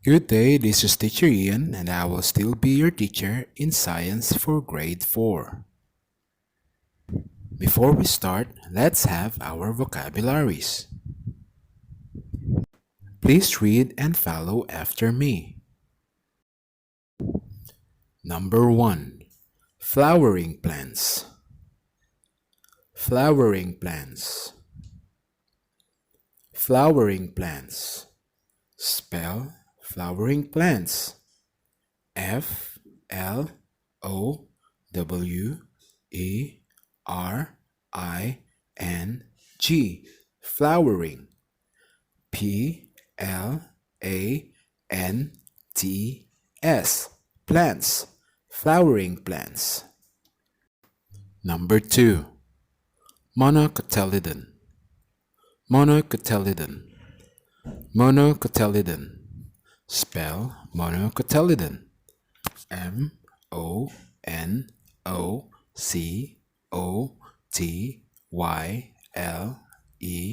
Good day, this is Teacher Ian, and I will still be your teacher in Science for Grade 4. Before we start, let's have our vocabularies. Please read and follow after me. Number 1. Flowering plants. Flowering plants. Flowering plants. Spell flowering plants. Flowering. Flowering. Plants. Plants. Flowering plants. Number 2. Monocotyledon. Monocotyledon. Monocotyledon. Spell monocotyledon. Monocotyledon.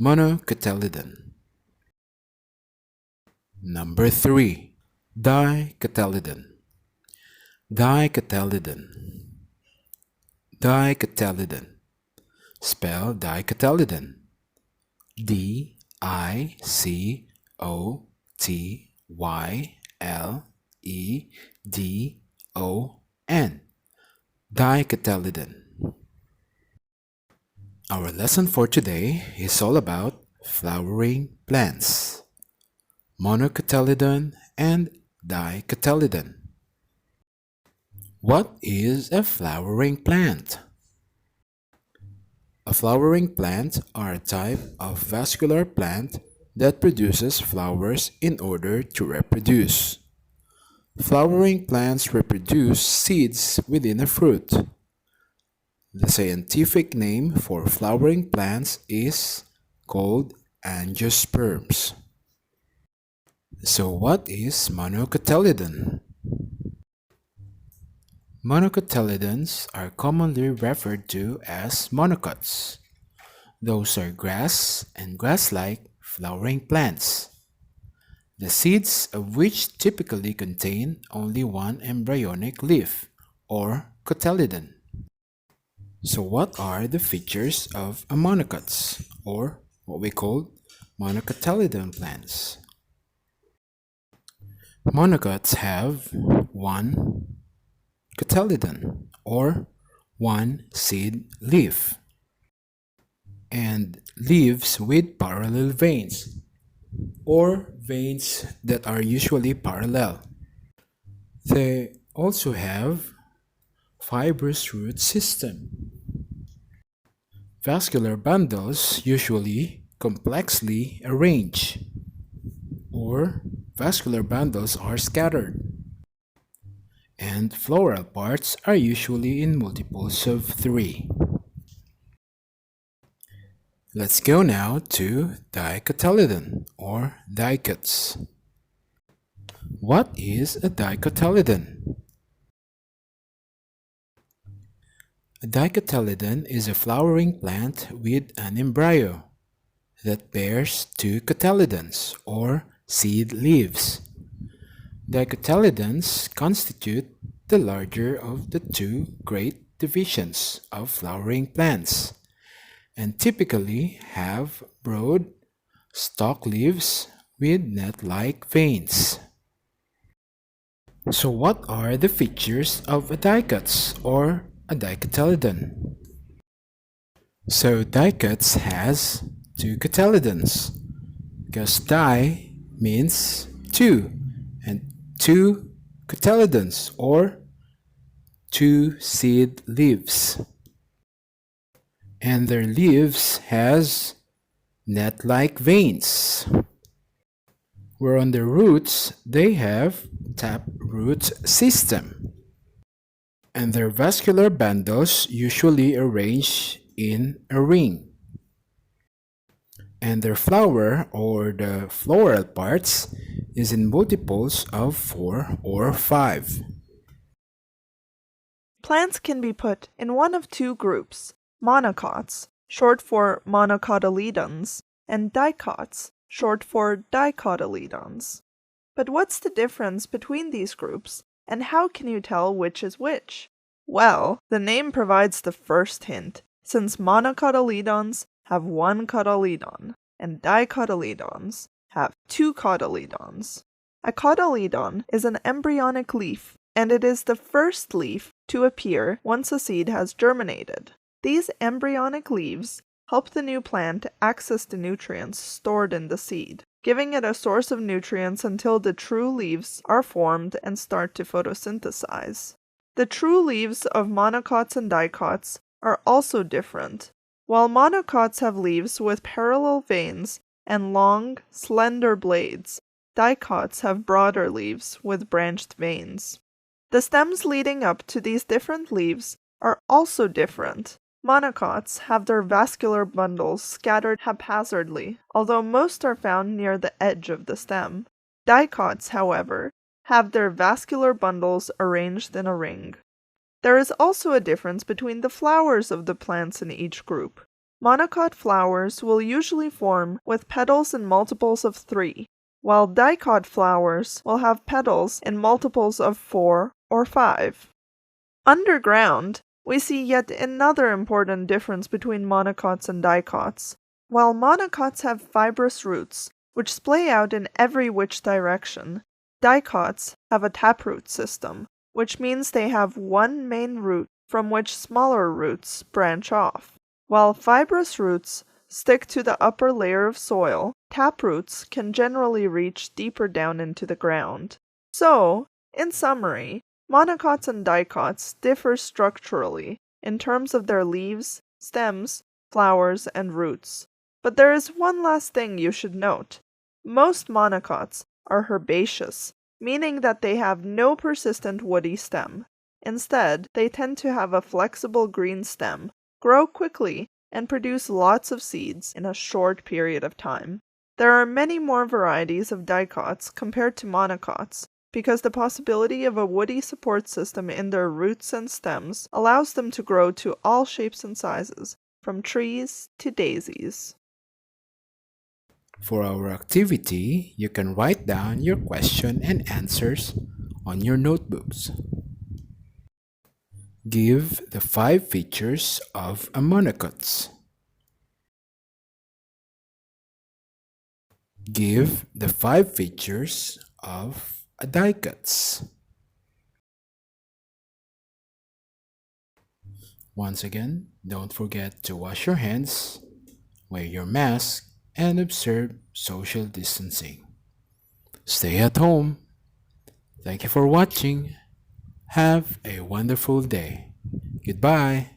Monocotyledon. Number 3. Dicotyledon. Dicotyledon. Dicotyledon. Spell dicotyledon. Dicotyledon. Dicotyledon. Our lesson for today is all about flowering plants, monocotyledon and dicotyledon. What is a flowering plant? A flowering plant are a type of vascular plant that produces flowers in order to reproduce. Flowering plants reproduce seeds within a fruit. The scientific name for flowering plants is called Angiosperms. So what is monocotyledon? Monocotyledons are commonly referred to as monocots. Those are grass and grass-like flowering plants, the seeds of which typically contain only one embryonic leaf, or cotyledon. So what are the features of a monocots, or what we call monocotyledon plants? Monocots have one cotyledon, or one seed leaf, and leaves with parallel veins, or veins that are usually parallel. They also have fibrous root system. Vascular bundles usually complexly arranged, or vascular bundles are scattered. And floral parts are usually in multiples of 3. Let's go now to dicotyledon or dicots. What is a dicotyledon? A dicotyledon is a flowering plant with an embryo that bears 2 cotyledons or seed leaves. Dicotyledons constitute the larger of the 2 great divisions of flowering plants and typically have broad stalk leaves with net-like veins. So what are the features of a dicots or a dicotyledon? So dicots has 2 cotyledons because di means 2 and 2 cotyledons or 2 seed leaves, and their leaves has net-like veins, where on their roots they have taproot system, and their vascular bundles usually arranged in a ring, and their flower or the floral parts is in multiples of 4 or 5. Plants can be put in one of 2 groups, monocots, short for monocotyledons, and dicots, short for Dicotyledons. But what's the difference between these groups, and how can you tell which is which? Well, the name provides the first hint, since monocotyledons have one cotyledon, and dicotyledons have two cotyledons. A cotyledon is an embryonic leaf, and it is the first leaf to appear once a seed has germinated. These embryonic leaves help the new plant access the nutrients stored in the seed, giving it a source of nutrients until the true leaves are formed and start to photosynthesize. The true leaves of monocots and dicots are also different. While monocots have leaves with parallel veins and long, slender blades, dicots have broader leaves with branched veins. The stems leading up to these different leaves are also different. Monocots have their vascular bundles scattered haphazardly, although most are found near the edge of the stem. Dicots, however, have their vascular bundles arranged in a ring. There is also a difference between the flowers of the plants in each group. Monocot flowers will usually form with petals in multiples of 3, while dicot flowers will have petals in multiples of 4 or 5. Underground, we see yet another important difference between monocots and dicots. While monocots have fibrous roots, which splay out in every which direction, dicots have a taproot system, which means they have one main root from which smaller roots branch off. While fibrous roots stick to the upper layer of soil, taproots can generally reach deeper down into the ground. So, in summary, monocots and dicots differ structurally in terms of their leaves, stems, flowers, and roots. But there is one last thing you should note. Most monocots are herbaceous, meaning that they have no persistent woody stem. Instead, they tend to have a flexible green stem, grow quickly, and produce lots of seeds in a short period of time. There are many more varieties of dicots compared to monocots, because the possibility of a woody support system in their roots and stems allows them to grow to all shapes and sizes, from trees to daisies. For our activity, you can write down your question and answers on your notebooks. Give the 5 features of a monocot. Give the 5 features of a dicot. Once again, don't forget to wash your hands, wear your mask, and observe social distancing. Stay at home. Thank you for watching. Have a wonderful day. Goodbye.